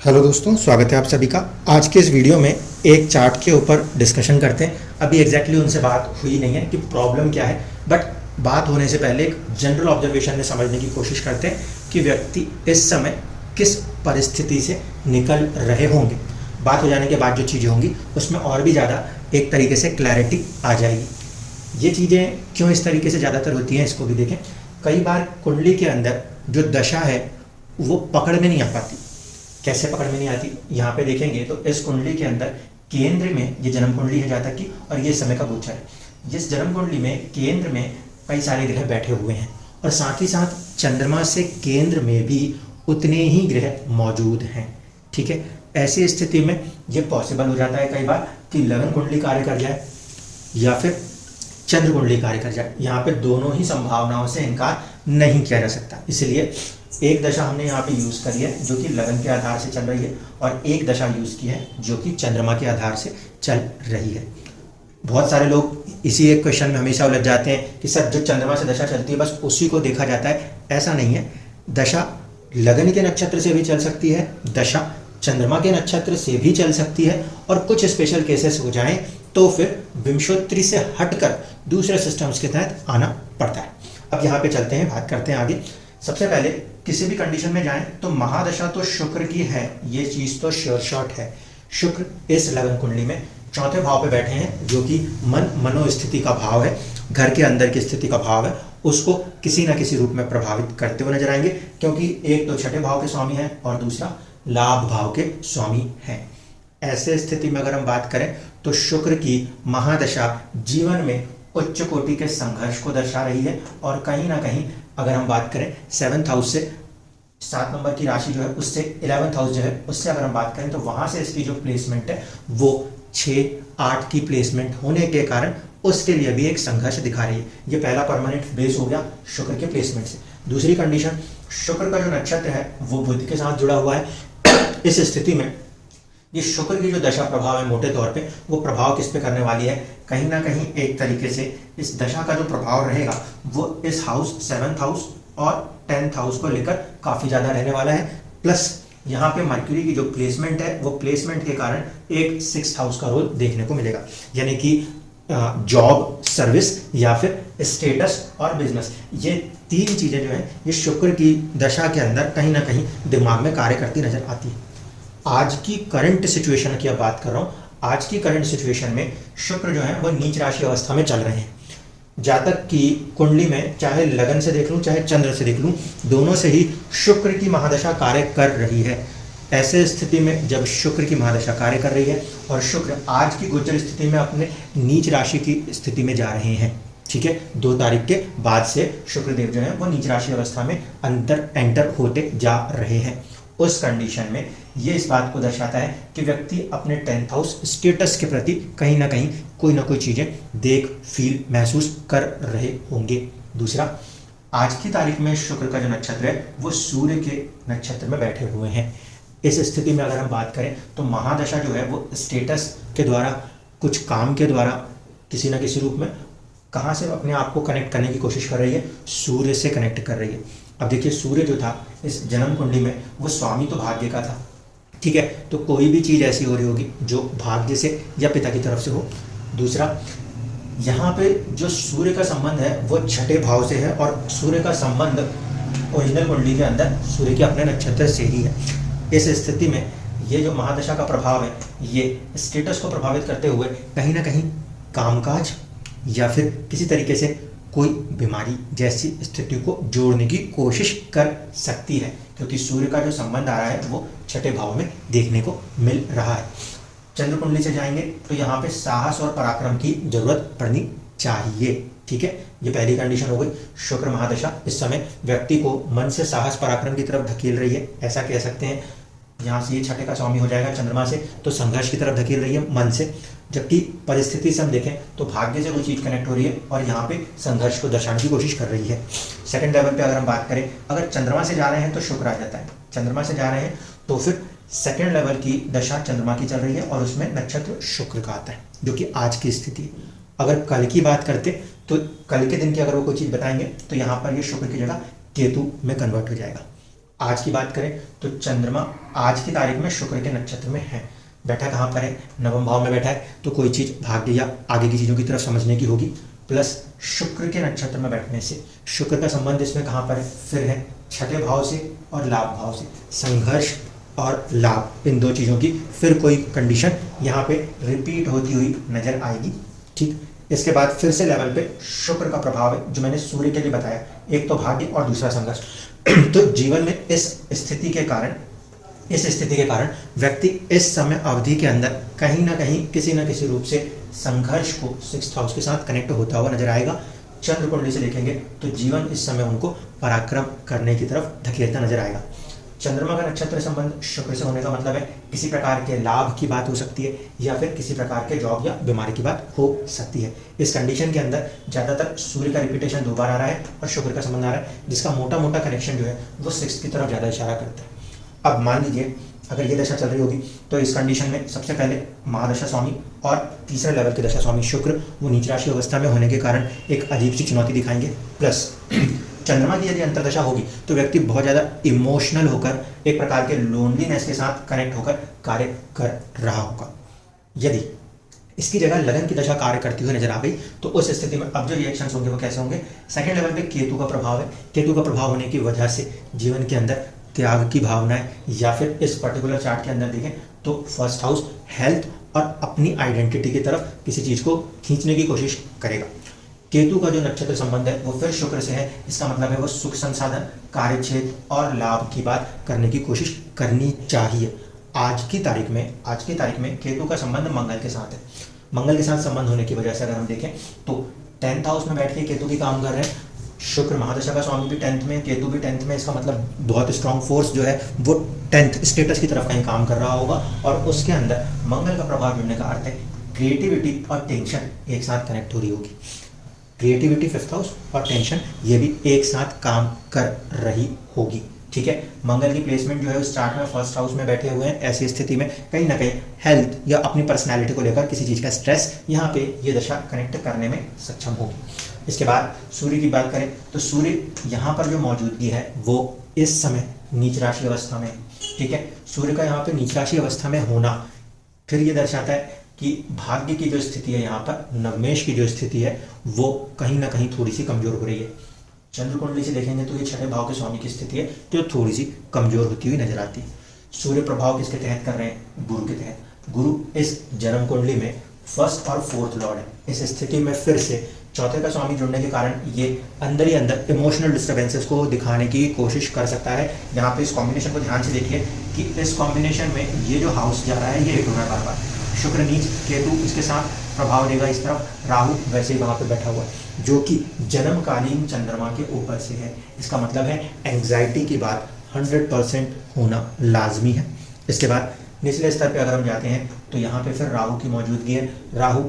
Hello दोस्तों, स्वागत है आप सभी का। आज के इस वीडियो में एक चार्ट के ऊपर डिस्कशन करते हैं। अभी एग्जैक्टली उनसे बात हुई नहीं है कि प्रॉब्लम क्या है, बट बात होने से पहले एक जनरल ऑब्जर्वेशन में समझने की कोशिश करते हैं कि व्यक्ति इस समय किस परिस्थिति से निकल रहे होंगे। बात हो जाने के बाद जो चीज़ें होंगी उसमें और भी ज़्यादा एक तरीके से क्लैरिटी आ जाएगी। ये चीज़ें क्यों इस तरीके से ज़्यादातर होती हैं इसको भी देखें। कई बार कुंडली के अंदर जो दशा है वो पकड़ में नहीं आ पाती। कैसे पकड़ में नहीं आती, यहाँ पे देखेंगे तो इस कुंडली के अंदर केंद्र में ये जन्म कुंडली है जातक की, और ये समय का गोचर है। जिस जन्म कुंडली में केंद्र में कई सारे ग्रह बैठे हुए हैं और साथ ही साथ चंद्रमा से केंद्र में भी उतने ही ग्रह मौजूद हैं। ठीक है, ऐसी स्थिति में ये पॉसिबल हो जाता है कई बार कि लगन कुंडली कार्य कर जाए या फिर चंद्र कुंडली कार्य कर जाए। यहाँ पे दोनों ही संभावनाओं से इनकार नहीं किया जा सकता। इसलिए एक दशा हमने यहाँ पे यूज़ करी है जो कि लगन के आधार से चल रही है, और एक दशा यूज़ की है जो कि चंद्रमा के आधार से चल रही है। बहुत सारे लोग इसी एक क्वेश्चन में हमेशा उलझ जाते हैं कि सर जो चंद्रमा से दशा चलती है बस उसी को देखा जाता है। ऐसा नहीं है। दशा लगन के नक्षत्र से भी चल सकती है, दशा चंद्रमा के नक्षत्र से भी चल सकती है, और कुछ स्पेशल केसेस हो जाएं तो फिर विंशोत्तरी से हटकर दूसरे सिस्टम्स के तहत आना पड़ता है। अब यहाँ पे चलते हैं, बात करते हैं आगे। सबसे पहले किसी भी कंडीशन में जाएं तो महादशा तो शुक्र की है, ये चीज़ तो श्योर शॉट है। शुक्र इस लगन कुंडली में चौथे भाव पे बैठे हैं जो कि मनोस्थिति का भाव है, घर के अंदर की स्थिति का भाव है, उसको किसी न किसी रूप में प्रभावित करते हुए नजर आएंगे, क्योंकि एक तो छठे भाव के स्वामी है और दूसरा लाभ भाव के स्वामी है। ऐसे स्थिति में अगर हम बात करें तो शुक्र की महादशा जीवन में उच्च कोटि के संघर्ष को दर्शा रही है, और कहीं ना कहीं अगर हम बात करें 7th हाउस से 7 नंबर की राशि जो है उससे 11th हाउस जो है उससे अगर हम बात करें तो वहां से इसकी जो प्लेसमेंट है वो 6-8 की प्लेसमेंट होने के कारण उसके लिए भी एक संघर्ष दिखा रही है। ये पहला परमानेंट बेस हो गया शुक्र के प्लेसमेंट से। दूसरी कंडीशन, शुक्र का जो नक्षत्र है वो बुध के साथ जुड़ा हुआ है। इस स्थिति में ये शुक्र की जो दशा प्रभाव है मोटे तौर पे वो प्रभाव किस पे करने वाली है, कहीं ना कहीं एक तरीके से इस दशा का जो प्रभाव रहेगा वो इस हाउस 7th हाउस और 10th हाउस को लेकर काफी ज्यादा रहने वाला है। प्लस यहाँ पे मर्क्यूरी की जो प्लेसमेंट है वो प्लेसमेंट के कारण एक 6th हाउस का रोल देखने को मिलेगा, यानी कि जॉब, सर्विस या फिर स्टेटस और बिजनेस। ये तीन चीजें जो है ये शुक्र की दशा के अंदर कहीं ना कहीं दिमाग में कार्य करती नजर आती है। आज की करंट सिचुएशन की अब बात कर रहा हूँ। आज की करंट सिचुएशन में शुक्र जो है वो नीच राशि अवस्था में चल रहे हैं। जातक की कुंडली में चाहे लगन से देख लूँ चाहे चंद्र से देख लूँ, दोनों से ही शुक्र की महादशा कार्य कर रही है। ऐसे स्थिति में जब शुक्र की महादशा कार्य कर रही है और शुक्र आज की गोचर स्थिति में अपने नीच राशि की स्थिति में जा रहे हैं, ठीक है, 2 तारीख के बाद से शुक्रदेव जो है वो नीच राशि अवस्था में अंदर एंटर होते जा रहे हैं। उस कंडीशन में ये इस बात को दर्शाता है कि व्यक्ति अपने 10th हाउस स्टेटस के प्रति कहीं ना कहीं कोई ना कोई चीजें देख, फील, महसूस कर रहे होंगे। दूसरा, आज की तारीख में शुक्र का जो नक्षत्र है वो सूर्य के नक्षत्र में बैठे हुए हैं। इस स्थिति में अगर हम बात करें तो महादशा जो है वो स्टेटस के द्वारा, कुछ काम के द्वारा किसी न किसी रूप में कहाँ से अपने आप को कनेक्ट करने की कोशिश कर रही है, सूर्य से कनेक्ट कर रही है। अब देखिए, सूर्य जो था इस जन्म कुंडली में वो स्वामी तो भाग्य का था, ठीक है, तो कोई भी चीज़ ऐसी हो रही होगी जो भाग्य से या पिता की तरफ से हो। दूसरा, यहाँ पे जो सूर्य का संबंध है वो छठे भाव से है, और सूर्य का संबंध ओरिजिनल कुंडली के अंदर सूर्य के अपने नक्षत्र से ही है। इस स्थिति में ये जो महादशा का प्रभाव है ये स्टेटस को प्रभावित करते हुए कहीं ना कहीं कामकाज या फिर किसी तरीके से कोई बीमारी जैसी स्थिति को जोड़ने की कोशिश कर सकती है, क्योंकि सूर्य का जो संबंध आ रहा है वो छठे भाव में देखने को मिल रहा है। चंद्र कुंडली से जाएंगे तो यहाँ पे साहस और पराक्रम की जरूरत पड़नी चाहिए, ठीक है, ये पहली कंडीशन हो गई। शुक्र महादशा इस समय व्यक्ति को मन से साहस पराक्रम की तरफ धकेल रही है, ऐसा कह सकते हैं। यहाँ से ये छठे का स्वामी हो जाएगा चंद्रमा से, तो संघर्ष की तरफ धकेल रही है मन से, जबकि परिस्थिति से हम देखें तो भाग्य से कोई चीज़ कनेक्ट हो रही है और यहाँ पे संघर्ष को दर्शाने की कोशिश कर रही है। सेकंड लेवल पे अगर हम बात करें, अगर चंद्रमा से जा रहे हैं तो शुक्र आ जाता है, चंद्रमा से जा रहे हैं तो फिर सेकंड लेवल की दशा चंद्रमा की चल रही है और उसमें नक्षत्र शुक्र का आता है, जो कि आज की स्थिति है। अगर कल की बात करते तो कल के दिन की अगर वो कोई चीज़ बताएंगे तो यहाँ पर ये शुक्र की जगह केतु में कन्वर्ट हो जाएगा। आज की बात करें तो चंद्रमा आज की तारीख में शुक्र के नक्षत्र में है, बैठा कहाँ पर है, नवम भाव में बैठा है, तो कोई चीज़ भाग्य या आगे की चीज़ों की तरफ समझने की होगी। प्लस शुक्र के नक्षत्र में बैठने से शुक्र का संबंध इसमें कहाँ पर है, फिर है छठे भाव से और लाभ भाव से, संघर्ष और लाभ इन दो चीज़ों की फिर कोई कंडीशन यहाँ पे रिपीट होती हुई नजर आएगी। ठीक, इसके बाद फिर से लेवल पे शुक्र का प्रभाव है जो मैंने सूर्य के लिए बताया, एक तो भाग्य और दूसरा संघर्ष। तो जीवन में इस स्थिति के कारण व्यक्ति इस समय अवधि के अंदर कहीं ना कहीं किसी न किसी रूप से संघर्ष को 6th हाउस के साथ कनेक्ट होता हुआ नजर आएगा। चंद्र कुंडली से देखेंगे तो जीवन इस समय उनको पराक्रम करने की तरफ धकेलता नजर आएगा। चंद्रमा का नक्षत्र संबंध शुक्र से होने का मतलब है किसी प्रकार के लाभ की बात हो सकती है या फिर किसी प्रकार के जॉब या बीमारी की बात हो सकती है। इस कंडीशन के अंदर ज़्यादातर सूर्य का रिपीटेशन 2 बार आ रहा है और शुक्र का संबंध आ रहा है, जिसका मोटा मोटा कनेक्शन जो है वो 6th की तरफ ज़्यादा इशारा करता है। अब मान लीजिए अगर ये दशा चल रही होगी तो इस कंडीशन में सबसे पहले महादशा स्वामी और तीसरे लेवल के दशा स्वामी शुक्र वो नीच राशि अवस्था में होने के कारण एक अजीब सी चुनौती दिखाएंगे। प्लस चंद्रमा की यदि अंतर्दशा होगी तो व्यक्ति बहुत ज़्यादा इमोशनल होकर एक प्रकार के लोनलीनेस के साथ कनेक्ट होकर कार्य कर रहा होगा। यदि इसकी जगह लगन की दशा कार्य करती हुई नजर आ गई तो उस स्थिति में अब जो रिएक्शंस होंगे वो कैसे होंगे। सेकंड लेवल पे केतु का प्रभाव है, केतु का प्रभाव होने की वजह से जीवन के अंदर त्याग की भावना है, या फिर इस पर्टिकुलर चार्ट के अंदर देखें तो 1st हाउस हेल्थ और अपनी आइडेंटिटी की तरफ किसी चीज़ को खींचने की कोशिश करेगा। केतु का जो नक्षत्र संबंध है वो फिर शुक्र से है, इसका मतलब है वो सुख संसाधन, कार्यक्षेत्र और लाभ की बात करने की कोशिश करनी चाहिए। आज की तारीख में केतु का संबंध मंगल के साथ है। मंगल के साथ संबंध होने की वजह से अगर हम देखें तो 10th हाउस में बैठ के केतु की काम कर रहे हैं। शुक्र महादशा का स्वामी भी 10th में, केतु भी 10th में, इसका मतलब बहुत स्ट्रांग फोर्स जो है वो 10th स्टेटस की तरफ कहीं काम कर रहा होगा। और उसके अंदर मंगल का प्रभाव जुड़ने का अर्थ है क्रिएटिविटी और टेंशन एक साथ कनेक्ट हो रही होगी। क्रिएटिविटी 5th हाउस और टेंशन ये भी एक साथ काम कर रही होगी। ठीक है, मंगल की प्लेसमेंट जो है उस चार्ट में 1st हाउस में बैठे हुए हैं। ऐसी स्थिति में कहीं ना कहीं हेल्थ या अपनी पर्सनैलिटी को लेकर किसी चीज़ का स्ट्रेस यहाँ पे ये दशा कनेक्ट करने में सक्षम होगी। इसके बाद सूर्य की बात करें तो सूर्य यहाँ पर जो मौजूदगी है वो इस समय नीच राशि अवस्था में है। ठीक है, सूर्य का यहाँ पे नीच राशि अवस्था में होना फिर ये दर्शाता है कि भाग्य की जो स्थिति है यहाँ पर, नवमेश की जो स्थिति है वो कहीं ना कहीं थोड़ी सी कमजोर हो रही है। चंद्र कुंडली से देखेंगे तो ये छठे भाव के स्वामी की स्थिति है जो थोड़ी सी कमजोर होती हुई नजर आती है। सूर्य प्रभाव किसके तहत कर रहे हैं, गुरु के तहत। गुरु इस जन्म कुंडली में 1st और 4th लॉर्ड है। इस स्थिति में फिर से चौथे का स्वामी जुड़ने के कारण ये अंदर ही अंदर इमोशनल डिस्टर्बेंसेस को दिखाने की कोशिश कर सकता है। यहाँ पे इस कॉम्बिनेशन को ध्यान से देखिए कि इस कॉम्बिनेशन में ये जो हाउस जा रहा है ये हिट हो रहा है बार बार। शुक्र नीच, केतु इसके साथ प्रभाव देगा इस तरफ, राहु वैसे ही वहाँ पे बैठा हुआ है जो कि जन्मकालीन चंद्रमा के ऊपर से है। इसका मतलब है एंग्जाइटी की बात 100% होना लाजमी है। इसके बाद निचले स्तर पे अगर हम जाते हैं तो यहाँ पे फिर राहु की मौजूदगी है। राहु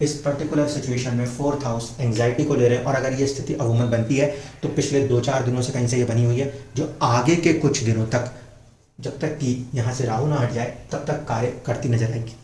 इस पर्टिकुलर सिचुएशन में 4th हाउस एंग्जाइटी को ले रहे हैं और अगर ये स्थिति अमूमन बनती है तो पिछले 2-4 दिनों से कहीं से ये बनी हुई है जो आगे के कुछ दिनों तक, जब तक कि यहाँ से राहु ना हट जाए तब तक कार्य करती नजर आएगी।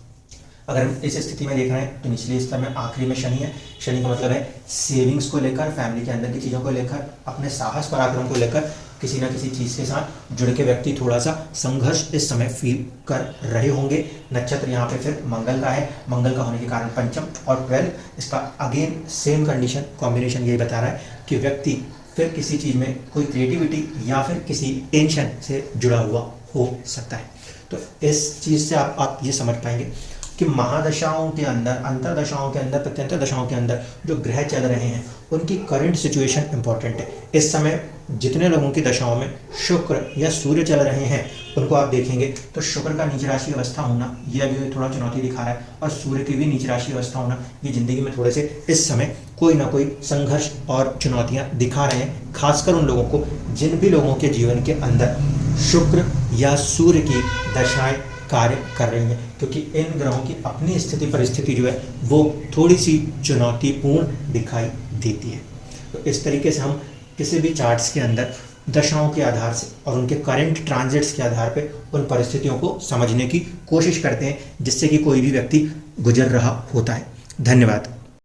अगर हम इस स्थिति में देख रहे हैं तो निचले स्तर में आखिरी में शनि है। शनि का मतलब है सेविंग्स को लेकर, फैमिली के अंदर की चीज़ों को लेकर, अपने साहस पराक्रम को लेकर किसी ना किसी चीज़ के साथ जुड़ के व्यक्ति थोड़ा सा संघर्ष इस समय फील कर रहे होंगे। नक्षत्र यहाँ पे फिर मंगल का है, मंगल का होने के कारण पंचम और 12, इसका अगेन सेम कंडीशन कॉम्बिनेशन यही बता रहा है कि व्यक्ति फिर किसी चीज़ में कोई क्रिएटिविटी या फिर किसी टेंशन से जुड़ा हुआ हो सकता है। तो इस चीज़ से आप ये समझ पाएंगे कि महादशाओं के अंदर, अंतरदशाओं के अंदर, प्रत्यंतर दशाओं के अंदर जो ग्रह चल रहे हैं उनकी करंट सिचुएशन इंपॉर्टेंट है। इस समय जितने लोगों की दशाओं में शुक्र या सूर्य चल रहे हैं उनको आप देखेंगे तो शुक्र का नीच राशि अवस्था होना ये अभी थोड़ा चुनौती दिखा रहा है और सूर्य की भी नीच राशि अवस्था होना ये जिंदगी में थोड़े से इस समय कोई ना कोई संघर्ष और चुनौतियां दिखा रहे हैं। खासकर उन लोगों को जिन भी लोगों के जीवन के अंदर शुक्र या सूर्य की दशाएं कार्य कर रही हैं, क्योंकि इन ग्रहों की अपनी स्थिति परिस्थिति जो है वो थोड़ी सी चुनौतीपूर्ण दिखाई देती है। तो इस तरीके से हम किसी भी चार्ट्स के अंदर दशाओं के आधार से और उनके करंट ट्रांजिट्स के आधार पे उन परिस्थितियों को समझने की कोशिश करते हैं जिससे कि कोई भी व्यक्ति गुजर रहा होता है। धन्यवाद।